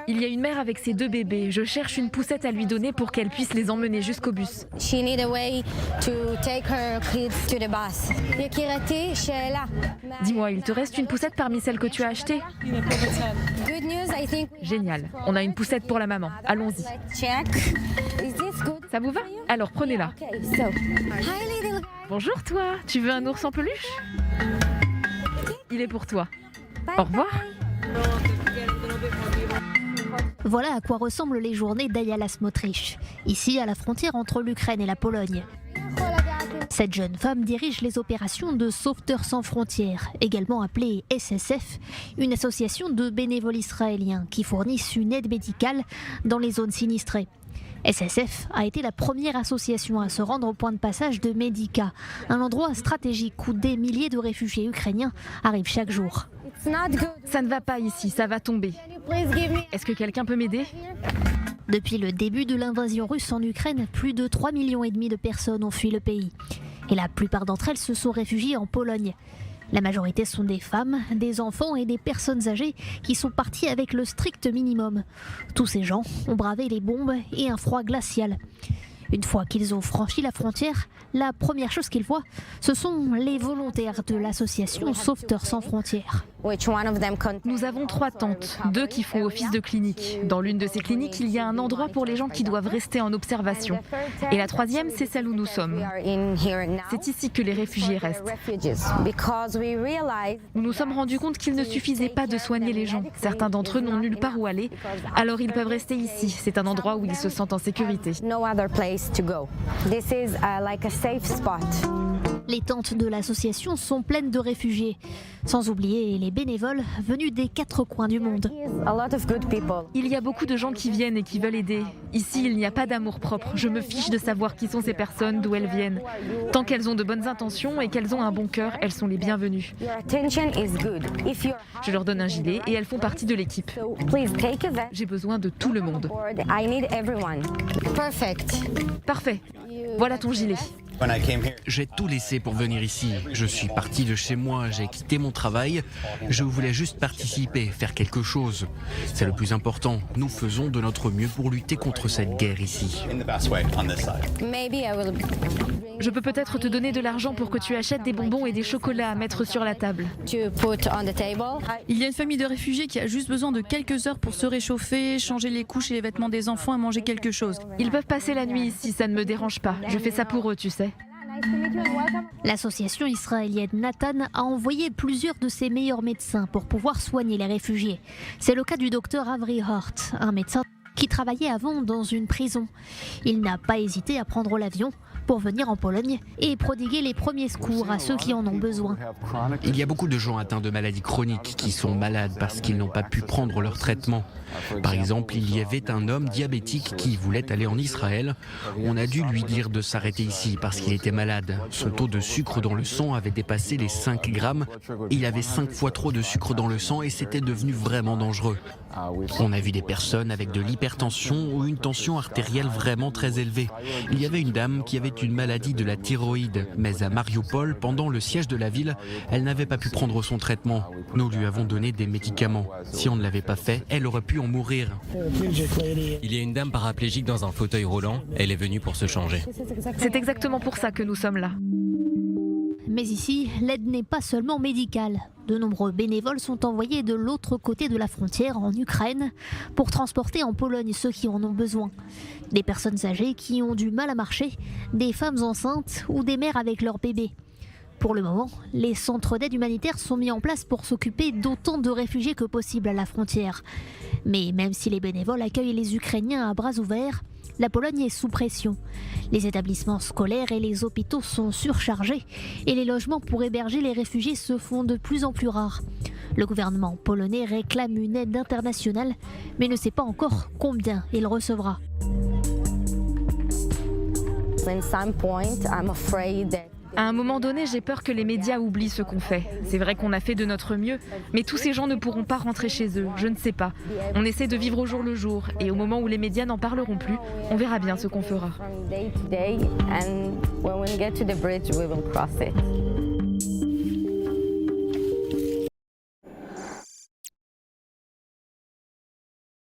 Il y a une mère avec ses 2 bébés. Je cherche une poussette à lui donner pour qu'elle puisse les emmener jusqu'au bus. Dis-moi, il te reste une poussette parmi celles que tu as achetées? Génial. On a une poussette pour la maman. Allons-y. Ça vous va? Alors prenez-la. Bonjour toi. Tu veux un ours en peluche? Il est pour toi. Au revoir. Voilà à quoi ressemblent les journées d'Ayala Smotrich, ici à la frontière entre l'Ukraine et la Pologne. Cette jeune femme dirige les opérations de Sauveteurs sans frontières, également appelée SSF, une association de bénévoles israéliens qui fournissent une aide médicale dans les zones sinistrées. SSF a été la première association à se rendre au point de passage de Medica, un endroit stratégique où des milliers de réfugiés ukrainiens arrivent chaque jour. Ça ne va pas ici, ça va tomber. Est-ce que quelqu'un peut m'aider? Depuis le début de l'invasion russe en Ukraine, plus de 3,5 millions de personnes ont fui le pays. Et la plupart d'entre elles se sont réfugiées en Pologne. La majorité sont des femmes, des enfants et des personnes âgées qui sont partis avec le strict minimum. Tous ces gens ont bravé les bombes et un froid glacial. Une fois qu'ils ont franchi la frontière, la première chose qu'ils voient, ce sont les volontaires de l'association Sauveteurs sans frontières. Nous avons 3 tentes, 2 qui font office de clinique. Dans l'une de ces cliniques, il y a un endroit pour les gens qui doivent rester en observation. Et la 3e, c'est celle où nous sommes. C'est ici que les réfugiés restent. Nous nous sommes rendus compte qu'il ne suffisait pas de soigner les gens. Certains d'entre eux n'ont nulle part où aller, alors ils peuvent rester ici. C'est un endroit où ils se sentent en sécurité. Les tentes de l'association sont pleines de réfugiés, sans oublier les bénévoles venus des 4 coins du monde. Il y a beaucoup de gens qui viennent et qui veulent aider. Ici, il n'y a pas d'amour propre. Je me fiche de savoir qui sont ces personnes, d'où elles viennent. Tant qu'elles ont de bonnes intentions et qu'elles ont un bon cœur, elles sont les bienvenues. Je leur donne un gilet et elles font partie de l'équipe. J'ai besoin de tout le monde. Parfait. Voilà ton gilet. J'ai tout laissé pour venir ici. Je suis parti de chez moi, j'ai quitté mon travail. Je voulais juste participer, faire quelque chose. C'est le plus important. Nous faisons de notre mieux pour lutter contre cette guerre ici. Je peux peut-être te donner de l'argent pour que tu achètes des bonbons et des chocolats à mettre sur la table. Il y a une famille de réfugiés qui a juste besoin de quelques heures pour se réchauffer, changer les couches et les vêtements des enfants et manger quelque chose. Ils peuvent passer la nuit ici, ça ne me dérange pas. Je fais ça pour eux, tu sais. L'association israélienne Nathan a envoyé plusieurs de ses meilleurs médecins pour pouvoir soigner les réfugiés. C'est le cas du docteur Avri Hort, un médecin qui travaillait avant dans une prison. Il n'a pas hésité à prendre l'avion pour venir en Pologne et prodiguer les premiers secours à ceux qui en ont besoin. Il y a beaucoup de gens atteints de maladies chroniques qui sont malades parce qu'ils n'ont pas pu prendre leur traitement. Par exemple, il y avait un homme diabétique qui voulait aller en Israël. On a dû lui dire de s'arrêter ici parce qu'il était malade. Son taux de sucre dans le sang avait dépassé les 5 grammes. Il avait 5 fois trop de sucre dans le sang et c'était devenu vraiment dangereux. On a vu des personnes avec de l'hypertension ou une tension artérielle vraiment très élevée. Il y avait une dame qui avait une maladie de la thyroïde, mais à Mariupol, pendant le siège de la ville, elle n'avait pas pu prendre son traitement. Nous lui avons donné des médicaments. Si on ne l'avait pas fait, elle aurait pu en mourir. Il y a une dame paraplégique dans un fauteuil roulant. Elle est venue pour se changer. C'est exactement pour ça que nous sommes là. Mais ici, l'aide n'est pas seulement médicale. De nombreux bénévoles sont envoyés de l'autre côté de la frontière, en Ukraine, pour transporter en Pologne ceux qui en ont besoin. Des personnes âgées qui ont du mal à marcher, des femmes enceintes ou des mères avec leurs bébés. Pour le moment, les centres d'aide humanitaire sont mis en place pour s'occuper d'autant de réfugiés que possible à la frontière. Mais même si les bénévoles accueillent les Ukrainiens à bras ouverts, la Pologne est sous pression. Les établissements scolaires et les hôpitaux sont surchargés et les logements pour héberger les réfugiés se font de plus en plus rares. Le gouvernement polonais réclame une aide internationale, mais ne sait pas encore combien il recevra. À un moment donné, j'ai peur que les médias oublient ce qu'on fait. C'est vrai qu'on a fait de notre mieux, mais tous ces gens ne pourront pas rentrer chez eux, je ne sais pas. On essaie de vivre au jour le jour, et au moment où les médias n'en parleront plus, on verra bien ce qu'on fera.